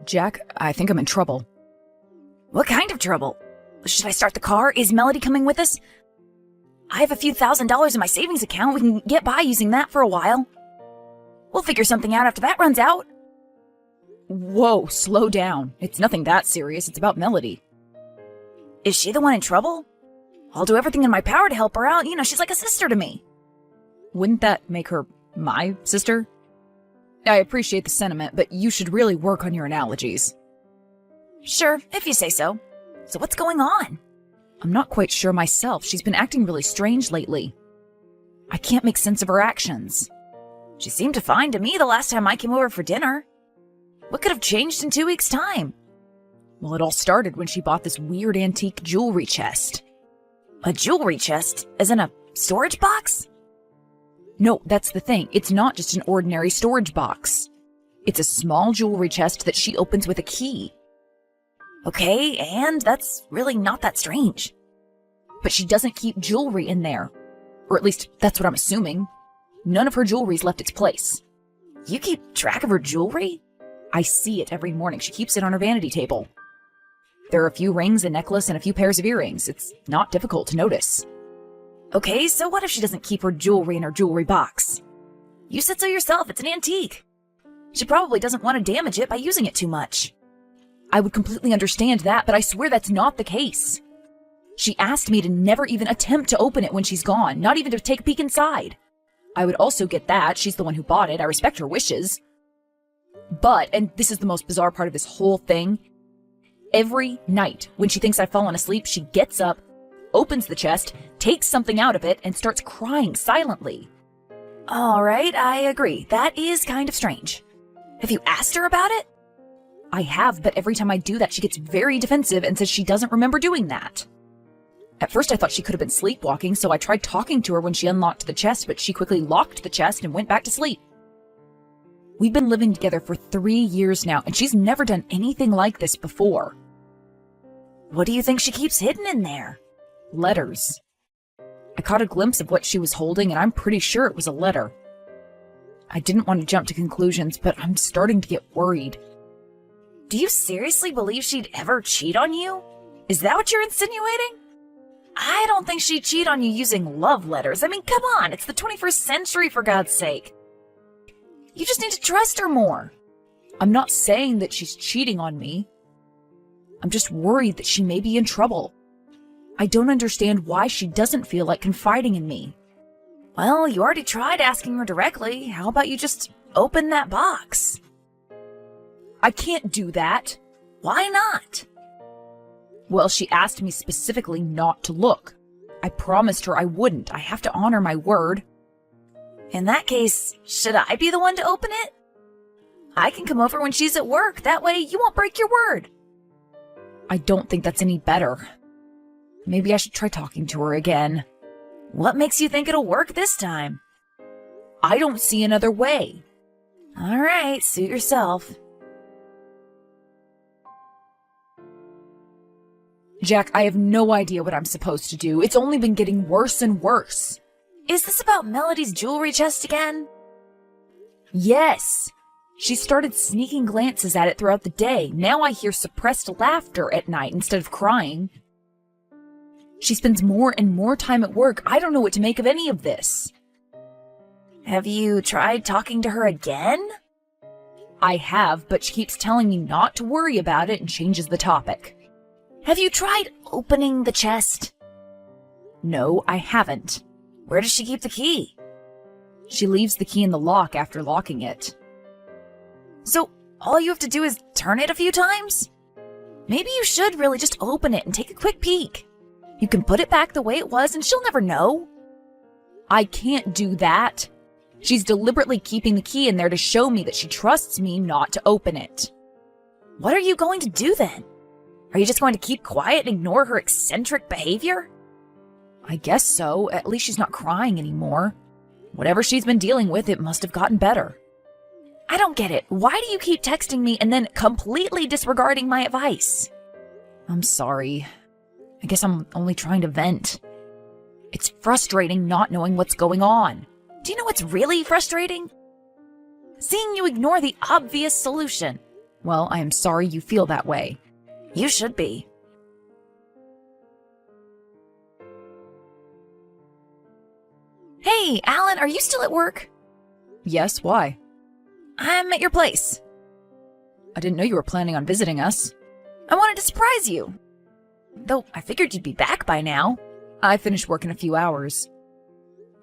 Jack, I think I'm in trouble. What kind of trouble? Should I start the car? Is Melody coming with us? I have a few $1,000s in my savings account. We can get by using that for a while. We'll figure something out after that runs out. Whoa, slow down. It's nothing that serious. It's about Melody. Is she the one in trouble? I'll do everything in my power to help her out. You know, she's like a sister to me. Wouldn't that make her my sister? I appreciate the sentiment, but you should really work on your analogies. Sure, if you say so. So what's going on? I'm not quite sure myself. She's been acting really strange lately. I can't make sense of her actions. She seemed fine to me the last time I came over for dinner. What could have changed in 2 weeks' time? Well, it all started when she bought this weird antique jewelry chest. A jewelry chest? As in a storage box? No, that's the thing. It's not just an ordinary storage box. It's a small jewelry chest that she opens with a key. Okay, and that's really not that strange. But she doesn't keep jewelry in there. Or at least, that's what I'm assuming. None of her jewelry's left its place. You keep track of her jewelry? I see it every morning. She keeps it on her vanity table. There are a few rings, a necklace, and a few pairs of earrings. It's not difficult to notice. Okay, so what if she doesn't keep her jewelry in her jewelry box? You said so yourself, it's an antique. She probably doesn't want to damage it by using it too much. I would completely understand that, but I swear that's not the case. She asked me to never even attempt to open it when she's gone, not even to take a peek inside. I would also get that. She's the one who bought it. I respect her wishes. But, and this is the most bizarre part of this whole thing, every night when she thinks I've fallen asleep, she gets up, opens the chest, takes something out of it, and starts crying silently. All right, I agree. That is kind of strange. Have you asked her about it? I have, but every time I do that, she gets very defensive and says she doesn't remember doing that. At first, I thought she could have been sleepwalking, so I tried talking to her when she unlocked the chest, but she quickly locked the chest and went back to sleep. We've been living together for 3 years now, and she's never done anything like this before. What do you think she keeps hidden in there? Letters. I caught a glimpse of what she was holding, and I'm pretty sure it was a letter. I didn't want to jump to conclusions, but I'm starting to get worried. Do you seriously believe she'd ever cheat on you? Is that what you're insinuating? I don't think she'd cheat on you using love letters. I mean, come on, it's the 21st century, for God's sake. You just need to trust her more. I'm not saying that she's cheating on me. I'm just worried that she may be in trouble. I don't understand why she doesn't feel like confiding in me. Well, you already tried asking her directly. How about you just open that box? I can't do that. Why not? Well, she asked me specifically not to look. I promised her I wouldn't. I have to honor my word. In that case, should I be the one to open it? I can come over when she's at work. That way you won't break your word. I don't think that's any better. Maybe I should try talking to her again. What makes you think it'll work this time? I don't see another way. All right, suit yourself. Jack, I have no idea what I'm supposed to do. It's only been getting worse and worse. Is this about Melody's jewelry chest again? Yes. She started sneaking glances at it throughout the day. Now I hear suppressed laughter at night instead of crying. She spends more and more time at work. I don't know what to make of any of this. Have you tried talking to her again? I have, but she keeps telling me not to worry about it and changes the topic. Have you tried opening the chest? No, I haven't. Where does she keep the key? She leaves the key in the lock after locking it. So all you have to do is turn it a few times? Maybe you should really just open it and take a quick peek. You can put it back the way it was and she'll never know. I can't do that. She's deliberately keeping the key in there to show me that she trusts me not to open it. What are you going to do then? Are you just going to keep quiet and ignore her eccentric behavior? I guess so. At least she's not crying anymore. Whatever she's been dealing with, it must have gotten better. I don't get it. Why do you keep texting me and then completely disregarding my advice? I'm sorry. I guess I'm only trying to vent. It's frustrating not knowing what's going on. Do you know what's really frustrating? Seeing you ignore the obvious solution. Well, I am sorry you feel that way. You should be. Hey, Alan, are you still at work? Yes, why? I'm at your place. I didn't know you were planning on visiting us. I wanted to surprise you. Though I figured you'd be back by now. I finished work in a few hours.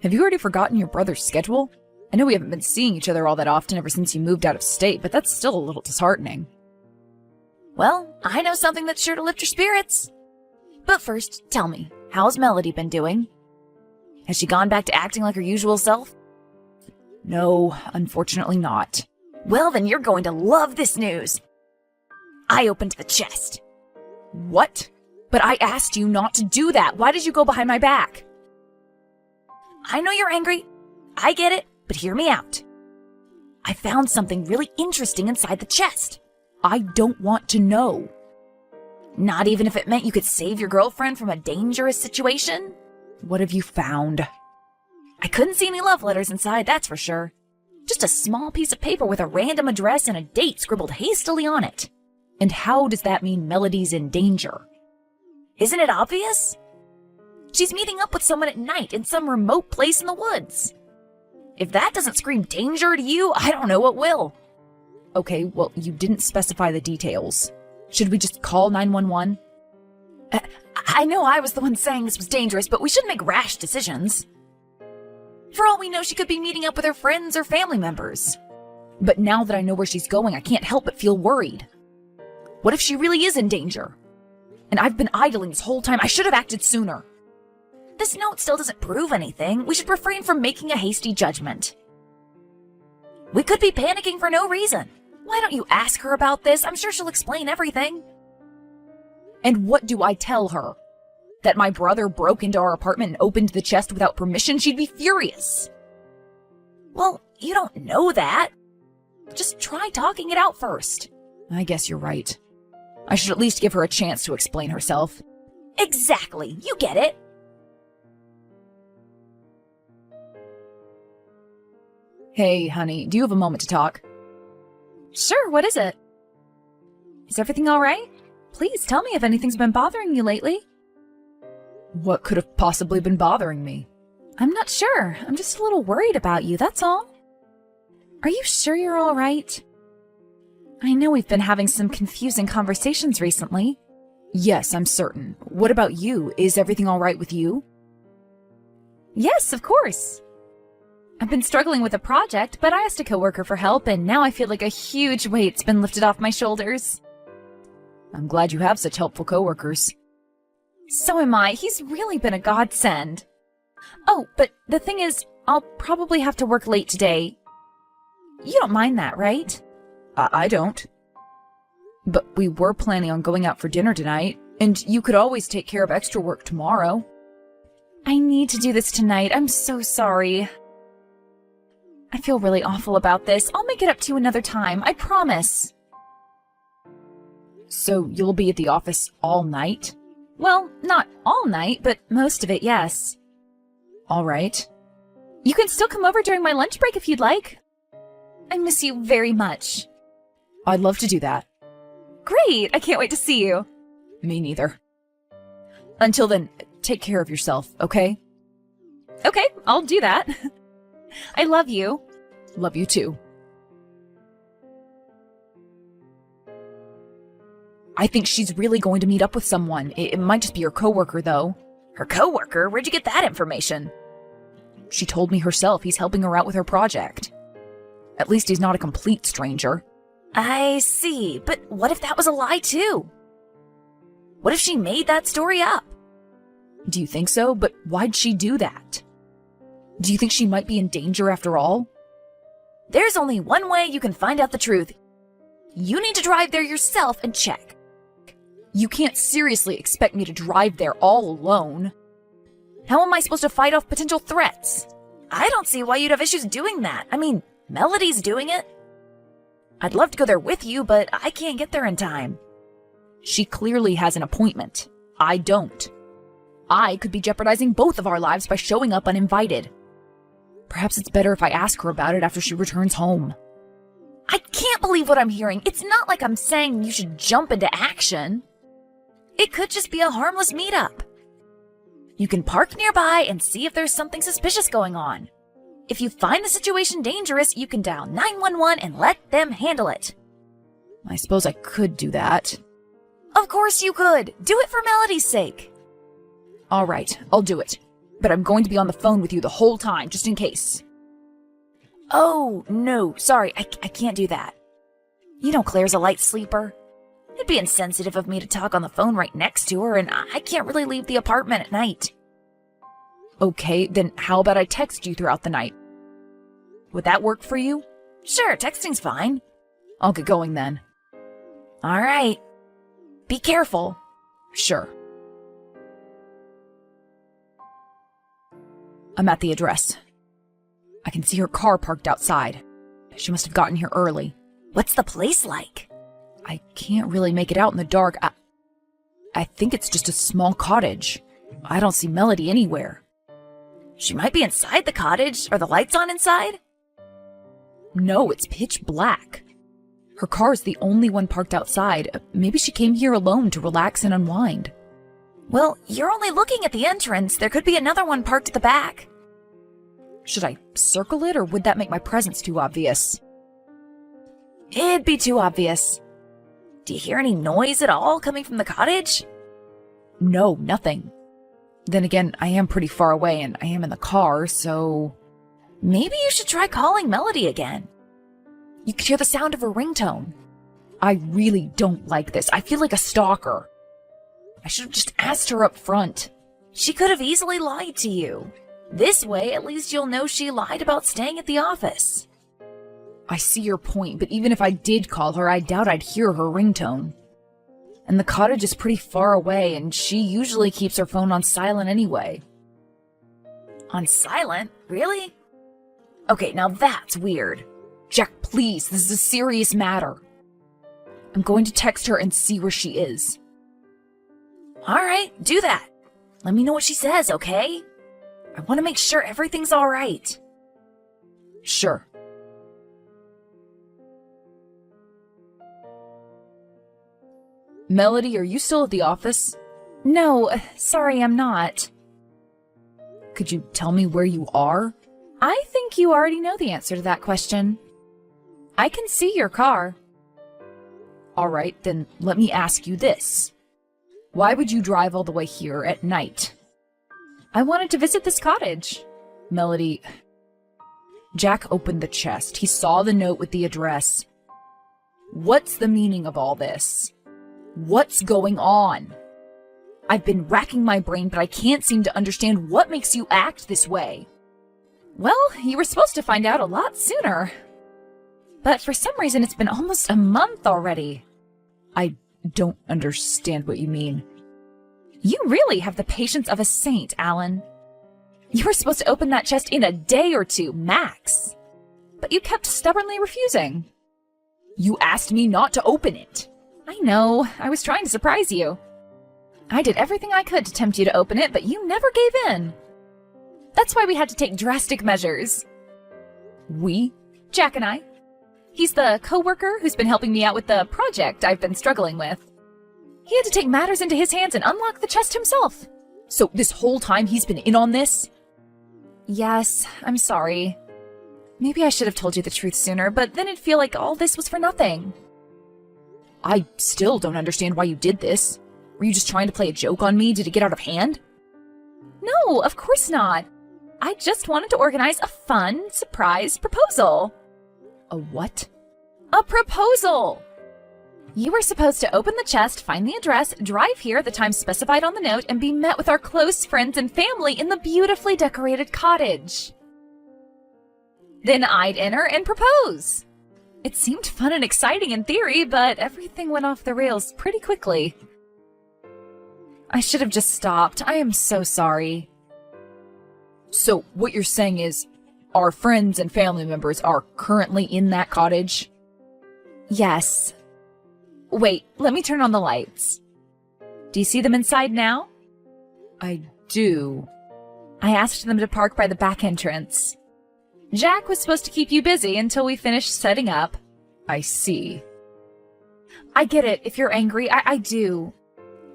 Have you already forgotten your brother's schedule? I know we haven't been seeing each other all that often ever since you moved out of state, but that's still a little disheartening. Well, I know something that's sure to lift your spirits. But first, tell me, how's Melody been doing? Has she gone back to acting like her usual self? No, unfortunately not. Well, then you're going to love this news. I opened the chest. What? But I asked you not to do that. Why did you go behind my back? I know you're angry. I get it, but hear me out. I found something really interesting inside the chest. I don't want to know. Not even if it meant you could save your girlfriend from a dangerous situation? What have you found? I couldn't see any love letters inside, that's for sure. Just a small piece of paper with a random address and a date scribbled hastily on it. And how does that mean Melody's in danger? Isn't it obvious? She's meeting up with someone at night in some remote place in the woods. If that doesn't scream danger to you, I don't know what will. Okay, well, you didn't specify the details. Should we just call 911? I know I was the one saying this was dangerous, but we shouldn't make rash decisions. For all we know, she could be meeting up with her friends or family members. But now that I know where she's going, I can't help but feel worried. What if she really is in danger? And I've been idling this whole time. I should have acted sooner. This note still doesn't prove anything. We should refrain from making a hasty judgment. We could be panicking for no reason. Why don't you ask her about this? I'm sure she'll explain everything. And what do I tell her? That my brother broke into our apartment and opened the chest without permission? She'd be furious. Well, you don't know that. Just try talking it out first. I guess you're right. I should at least give her a chance to explain herself. Exactly. You get it. Hey, honey, do you have a moment to talk? Sure, what is it? Is everything all right? Please tell me if anything's been bothering you lately. What could have possibly been bothering me? I'm not sure. I'm just a little worried about you, that's all. Are you sure you're all right? I know we've been having some confusing conversations recently. Yes, I'm certain. What about you? Is everything all right with you? Yes, of course. I've been struggling with a project, but I asked a coworker for help, and now I feel like a huge weight's been lifted off my shoulders. I'm glad you have such helpful coworkers. So am I. He's really been a godsend. Oh, but the thing is, I'll probably have to work late today. You don't mind that, right? I don't. But we were planning on going out for dinner tonight, and you could always take care of extra work tomorrow. I need to do this tonight. I'm so sorry. I feel really awful about this. I'll make it up to you another time. I promise. So you'll be at the office all night? Well, not all night, but most of it, yes. All right. You can still come over during my lunch break if you'd like. I miss you very much. I'd love to do that. Great! I can't wait to see you. Me neither. Until then, take care of yourself, okay? Okay, I'll do that. I love you. Love you too. I think she's really going to meet up with someone. It might just be her coworker, though. Her coworker? Where'd you get that information? She told me herself he's helping her out with her project. At least he's not a complete stranger. I see, but what if that was a lie too? What if she made that story up? Do you think so? But why'd she do that? Do you think she might be in danger after all? There's only one way you can find out the truth. You need to drive there yourself and check. You can't seriously expect me to drive there all alone. How am I supposed to fight off potential threats? I don't see why you'd have issues doing that. I mean, Melody's doing it. I'd love to go there with you, but I can't get there in time. She clearly has an appointment. I don't. I could be jeopardizing both of our lives by showing up uninvited. Perhaps it's better if I ask her about it after she returns home. I can't believe what I'm hearing. It's not like I'm saying you should jump into action. It could just be a harmless meetup. You can park nearby and see if there's something suspicious going on. If you find the situation dangerous, you can dial 911 and let them handle it. I suppose I could do that. Of course you could. Do it for Melody's sake. All right, I'll do it. But I'm going to be on the phone with you the whole time, just in case. Oh, no, sorry, I can't do that. You know Claire's a light sleeper. It'd be insensitive of me to talk on the phone right next to her, and I can't really leave the apartment at night. Okay, then how about I text you throughout the night? Would that work for you? Sure, texting's fine. I'll get going then. All right. Be careful. Sure. I'm at the address. I can see her car parked outside. She must have gotten here early. What's the place like? I can't really make it out in the dark. I think it's just a small cottage. I don't see Melody anywhere. She might be inside the cottage. Are the lights on inside? No, it's pitch black. Her car is the only one parked outside. Maybe she came here alone to relax and unwind. Well, you're only looking at the entrance. There could be another one parked at the back. Should I circle it, or would that make my presence too obvious? It'd be too obvious. Do you hear any noise at all coming from the cottage? No, nothing. Then again, I am pretty far away and I am in the car, so... Maybe you should try calling Melody again. You could hear the sound of her ringtone. I really don't like this. I feel like a stalker. I should have just asked her up front. She could have easily lied to you. This way, at least you'll know she lied about staying at the office. I see your point, but even if I did call her, I doubt I'd hear her ringtone. And the cottage is pretty far away, and she usually keeps her phone on silent anyway. On silent? Really? Okay, now that's weird. Jack, please, this is a serious matter. I'm going to text her and see where she is. All right, do that. Let me know what she says, okay? I want to make sure everything's all right. Sure. Melody, are you still at the office? No, sorry, I'm not. Could you tell me where you are? I think you already know the answer to that question. I can see your car. All right, then let me ask you this. Why would you drive all the way here at night? I wanted to visit this cottage. Melody... Jack opened the chest. He saw the note with the address. What's the meaning of all this? What's going on? I've been racking my brain, but I can't seem to understand what makes you act this way. Well, you were supposed to find out a lot sooner. But for some reason, it's been almost a month already. I don't understand what you mean. You really have the patience of a saint, Alan. You were supposed to open that chest in a day or two, max. But you kept stubbornly refusing. You asked me not to open it. I know. I was trying to surprise you. I did everything I could to tempt you to open it, but you never gave in. That's why we had to take drastic measures. We? Jack and I. He's the co-worker who's been helping me out with the project I've been struggling with. He had to take matters into his hands and unlock the chest himself. So this whole time he's been in on this? Yes, I'm sorry. Maybe I should have told you the truth sooner, but then it'd feel like all this was for nothing. I still don't understand why you did this. Were you just trying to play a joke on me? Did it get out of hand? No, of course not. I just wanted to organize a fun, surprise proposal. A what? A proposal! You were supposed to open the chest, find the address, drive here at the time specified on the note, and be met with our close friends and family in the beautifully decorated cottage. Then I'd enter and propose. It seemed fun and exciting in theory, but everything went off the rails pretty quickly. I should have just stopped. I am so sorry. So what you're saying is, our friends and family members are currently in that cottage? Yes. Wait, let me turn on the lights. Do you see them inside now? I do. I asked them to park by the back entrance. Jack was supposed to keep you busy until we finished setting up. I see. I get it if you're angry. I do.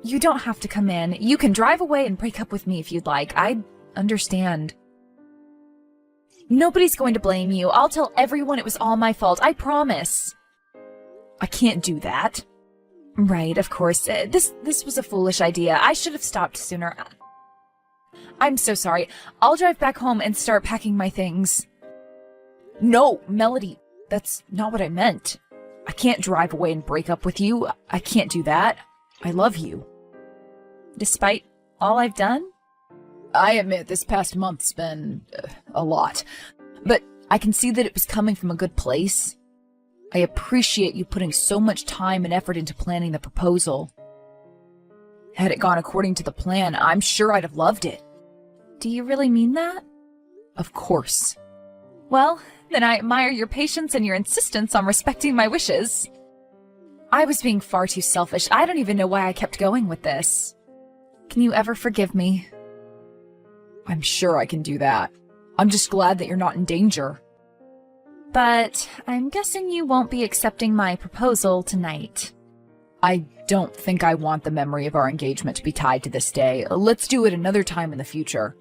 You don't have to come in. You can drive away and break up with me if you'd like. I understand. Nobody's going to blame you. I'll tell everyone it was all my fault. I promise. I can't do that. Right, of course. This was a foolish idea. I should have stopped sooner. I'm so sorry. I'll drive back home and start packing my things. No, Melody, that's not what I meant. I can't drive away and break up with you. I can't do that. I love you. Despite all I've done? I admit this past month's been a lot, but I can see that it was coming from a good place. I appreciate you putting so much time and effort into planning the proposal. Had it gone according to the plan, I'm sure I'd have loved it. Do you really mean that? Of course. Well, then I admire your patience and your insistence on respecting my wishes. I was being far too selfish. I don't even know why I kept going with this. Can you ever forgive me? I'm sure I can do that. I'm just glad that you're not in danger. But I'm guessing you won't be accepting my proposal tonight. I don't think I want the memory of our engagement to be tied to this day. Let's do it another time in the future.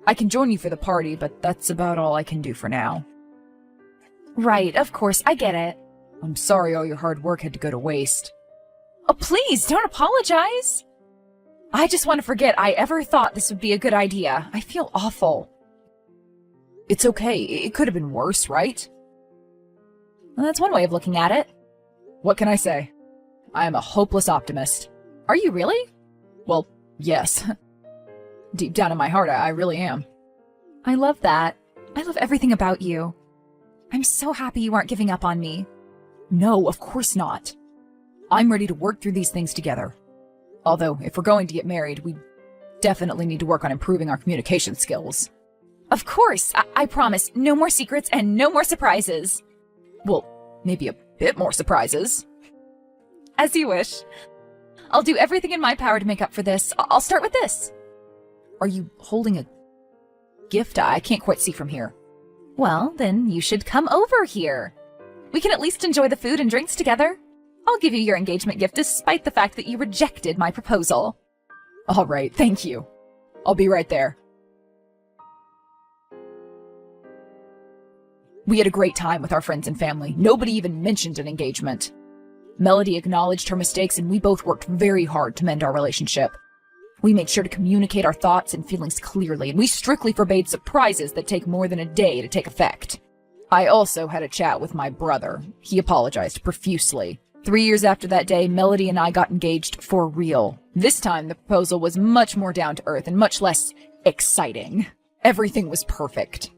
I can join you for the party, but that's about all I can do for now. Right, of course, I get it. I'm sorry all your hard work had to go to waste. Oh, please, don't apologize. I just want to forget I ever thought this would be a good idea. I feel awful. It's okay. It could have been worse, right? Well, that's one way of looking at it. What can I say? I am a hopeless optimist. Are you really? Well, yes. Deep down in my heart, I really am. I love that. I love everything about you. I'm so happy you aren't giving up on me. No, of course not. I'm ready to work through these things together. Although, if we're going to get married, we definitely need to work on improving our communication skills. Of course, I promise. No more secrets and no more surprises. Well, maybe a bit more surprises. As you wish. I'll do everything in my power to make up for this. I'll start with this. Are you holding a gift? I can't quite see from here. Well, then you should come over here. We can at least enjoy the food and drinks together. I'll give you your engagement gift despite the fact that you rejected my proposal. All right, thank you. I'll be right there. We had a great time with our friends and family. Nobody even mentioned an engagement. Melody acknowledged her mistakes, and we both worked very hard to mend our relationship. We made sure to communicate our thoughts and feelings clearly, and we strictly forbade surprises that take more than a day to take effect. I also had a chat with my brother. He apologized profusely. 3 years after that day, Melody and I got engaged for real. This time, the proposal was much more down to earth and much less exciting. Everything was perfect.